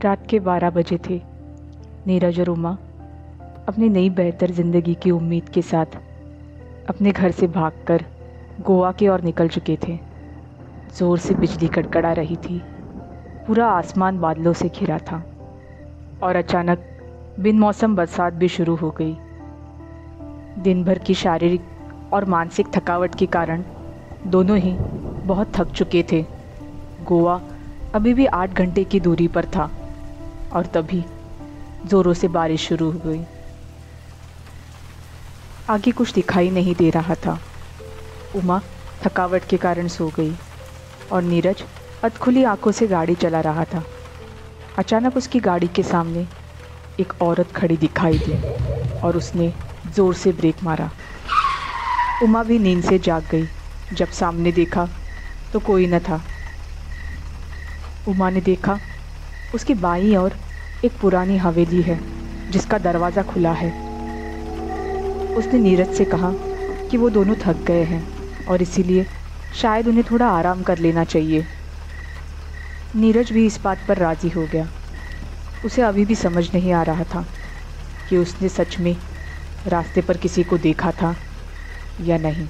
रात के 12 बजे थे। नीरज और उमा अपनी नई बेहतर ज़िंदगी की उम्मीद के साथ अपने घर से भागकर गोवा की ओर निकल चुके थे। ज़ोर से बिजली कड़कड़ा रही थी, पूरा आसमान बादलों से घिरा था और अचानक बिन मौसम बरसात भी शुरू हो गई। दिन भर की शारीरिक और मानसिक थकावट के कारण दोनों ही बहुत थक चुके थे। गोवा अभी भी 8 घंटे की दूरी पर था और तभी ज़ोरों से बारिश शुरू हो गई। आगे कुछ दिखाई नहीं दे रहा था। उमा थकावट के कारण सो गई और नीरज अधखुली आंखों से गाड़ी चला रहा था। अचानक उसकी गाड़ी के सामने एक औरत खड़ी दिखाई दी और उसने ज़ोर से ब्रेक मारा। उमा भी नींद से जाग गई। जब सामने देखा तो कोई न था। उमा ने देखा उसकी बाईं ओर एक पुरानी हवेली है जिसका दरवाज़ा खुला है। उसने नीरज से कहा कि वो दोनों थक गए हैं और इसीलिए शायद उन्हें थोड़ा आराम कर लेना चाहिए। नीरज भी इस बात पर राज़ी हो गया। उसे अभी भी समझ नहीं आ रहा था कि उसने सच में रास्ते पर किसी को देखा था या नहीं।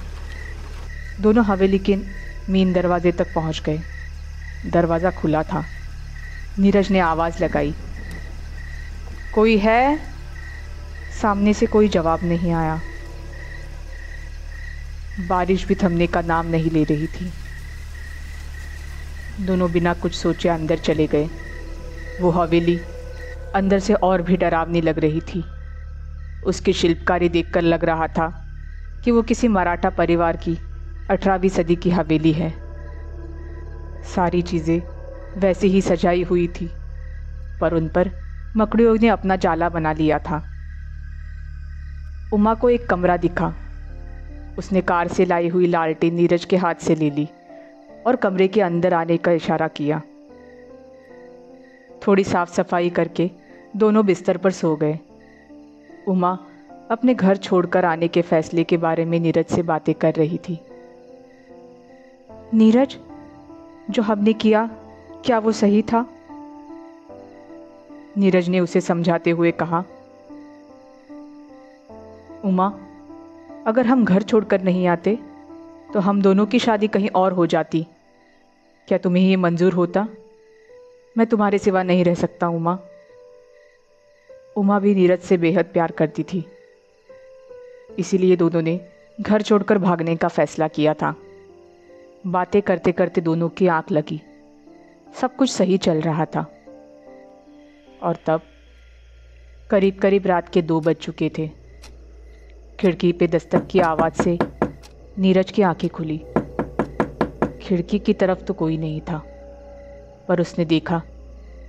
दोनों हवेली के मेन दरवाजे तक पहुंच गए। दरवाज़ा खुला था। नीरज ने आवाज़ लगाई, कोई है? सामने से कोई जवाब नहीं आया। बारिश भी थमने का नाम नहीं ले रही थी। दोनों बिना कुछ सोचे अंदर चले गए। वो हवेली अंदर से और भी डरावनी लग रही थी। उसकी शिल्पकारी देखकर लग रहा था कि वो किसी मराठा परिवार की 18वीं सदी की हवेली है। सारी चीज़ें वैसे ही सजाई हुई थी, पर उन पर मकड़ियों ने अपना जाला बना लिया था। उमा को एक कमरा दिखा। उसने कार से लाई हुई लालटेन नीरज के हाथ से ले ली और कमरे के अंदर आने का इशारा किया। थोड़ी साफ सफाई करके दोनों बिस्तर पर सो गए। उमा अपने घर छोड़कर आने के फैसले के बारे में नीरज से बातें कर रही थी। नीरज, जो हमने किया क्या वो सही था? नीरज ने उसे समझाते हुए कहा, उमा, अगर हम घर छोड़कर नहीं आते तो हम दोनों की शादी कहीं और हो जाती। क्या तुम्हें ये मंजूर होता? मैं तुम्हारे सिवा नहीं रह सकता उमा। उमा भी नीरज से बेहद प्यार करती थी, इसीलिए दोनों ने घर छोड़कर भागने का फैसला किया था। बातें करते करते दोनों की आंख लगी। सब कुछ सही चल रहा था और तब करीब करीब रात के 2 बज चुके थे। खिड़की पे दस्तक की आवाज़ से नीरज की आंखें खुली। खिड़की की तरफ तो कोई नहीं था, पर उसने देखा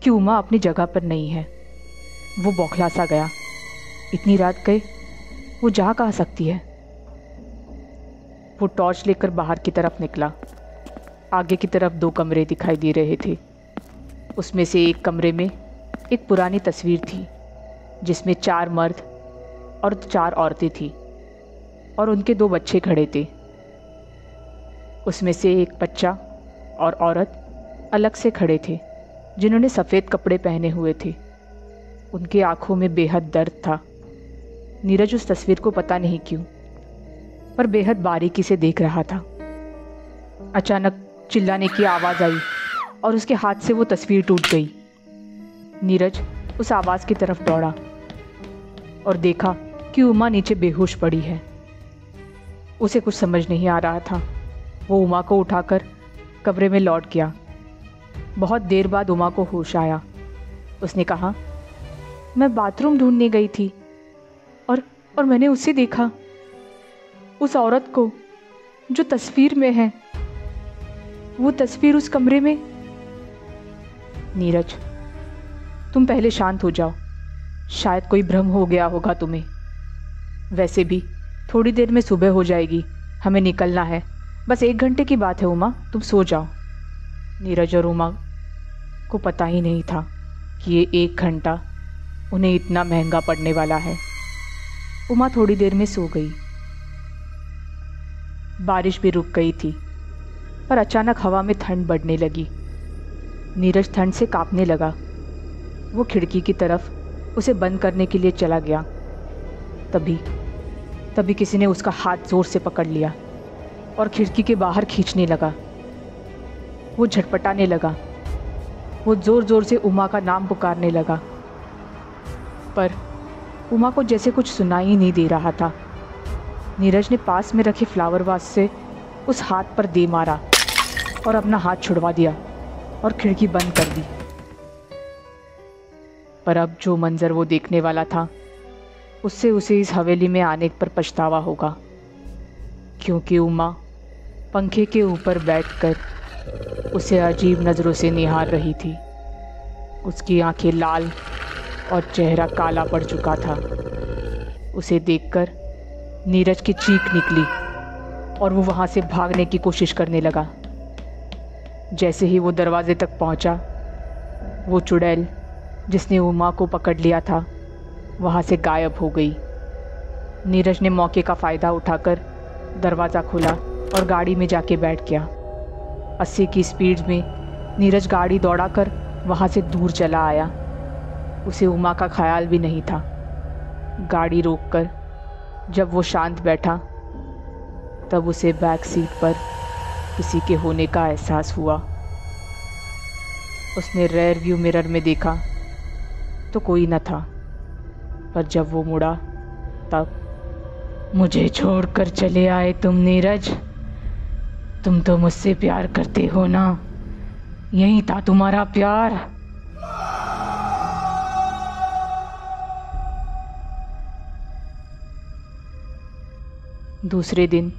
कि उमा अपनी जगह पर नहीं है। वो बौखला सा गया। इतनी रात गए वो जा कहाँ सकती है? वो टॉर्च लेकर बाहर की तरफ निकला। आगे की तरफ 2 कमरे दिखाई दे रहे थे। उसमें से एक कमरे में एक पुरानी तस्वीर थी जिसमें 4 मर्द और 4 औरतें थीं और उनके 2 बच्चे खड़े थे। उसमें से एक बच्चा और औरत अलग से खड़े थे जिन्होंने सफ़ेद कपड़े पहने हुए थे। उनकी आंखों में बेहद दर्द था। नीरज उस तस्वीर को पता नहीं क्यों पर बेहद बारीकी से देख रहा था। अचानक चिल्लाने की आवाज़ आई और उसके हाथ से वो तस्वीर टूट गई। नीरज उस आवाज़ की तरफ दौड़ा और देखा कि उमा नीचे बेहोश पड़ी है। उसे कुछ समझ नहीं आ रहा था। वो उमा को उठाकर कमरे में लौट गया। बहुत देर बाद उमा को होश आया। उसने कहा, मैं बाथरूम ढूंढने गई थी और मैंने उसे देखा, उस औरत को जो तस्वीर में है। वो तस्वीर उस कमरे में। नीरज, तुम पहले शांत हो जाओ। शायद कोई भ्रम हो गया होगा तुम्हें। वैसे भी थोड़ी देर में सुबह हो जाएगी। हमें निकलना है। बस 1 घंटे की बात है उमा, तुम सो जाओ। नीरज और उमा को पता ही नहीं था कि ये 1 घंटा उन्हें इतना महंगा पड़ने वाला है। उमा थोड़ी देर में सो गई। बारिश भी रुक गई थी पर अचानक हवा में ठंड बढ़ने लगी। नीरज ठंड से कांपने लगा। वो खिड़की की तरफ उसे बंद करने के लिए चला गया। तभी तभी किसी ने उसका हाथ जोर से पकड़ लिया और खिड़की के बाहर खींचने लगा। वो झटपटाने लगा। वो ज़ोर ज़ोर से उमा का नाम पुकारने लगा, पर उमा को जैसे कुछ सुनाई ही नहीं दे रहा था। नीरज ने पास में रखे फ्लावर वास से उस हाथ पर दे मारा और अपना हाथ छुड़वा दिया और खिड़की बंद कर दी। पर अब जो मंजर वो देखने वाला था, उससे उसे इस हवेली में आने पर पछतावा होगा, क्योंकि उमा पंखे के ऊपर बैठकर उसे अजीब नज़रों से निहार रही थी। उसकी आंखें लाल और चेहरा काला पड़ चुका था। उसे देखकर नीरज की चीख निकली और वो वहाँ से भागने की कोशिश करने लगा। जैसे ही वो दरवाजे तक पहुँचा, वो चुड़ैल जिसने उमा को पकड़ लिया था वहाँ से गायब हो गई। नीरज ने मौके का फ़ायदा उठाकर दरवाज़ा खोला और गाड़ी में जाके बैठ गया। 80 की स्पीड में नीरज गाड़ी दौड़ाकर वहाँ से दूर चला आया। उसे उमा का ख्याल भी नहीं था। गाड़ी रोककर जब वो शांत बैठा, तब उसे बैक सीट पर किसी के होने का एहसास हुआ। उसने रेयर व्यू मिरर में देखा तो कोई न था, पर जब वो मुड़ा तब, मुझे छोड़कर चले आए तुम नीरज? तुम तो मुझसे प्यार करते हो ना? यही था तुम्हारा प्यार? दूसरे दिन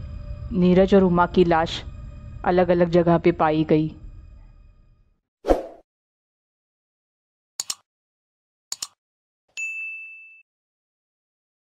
नीरज और उमा की लाश अलग अलग जगह पे पाई गई।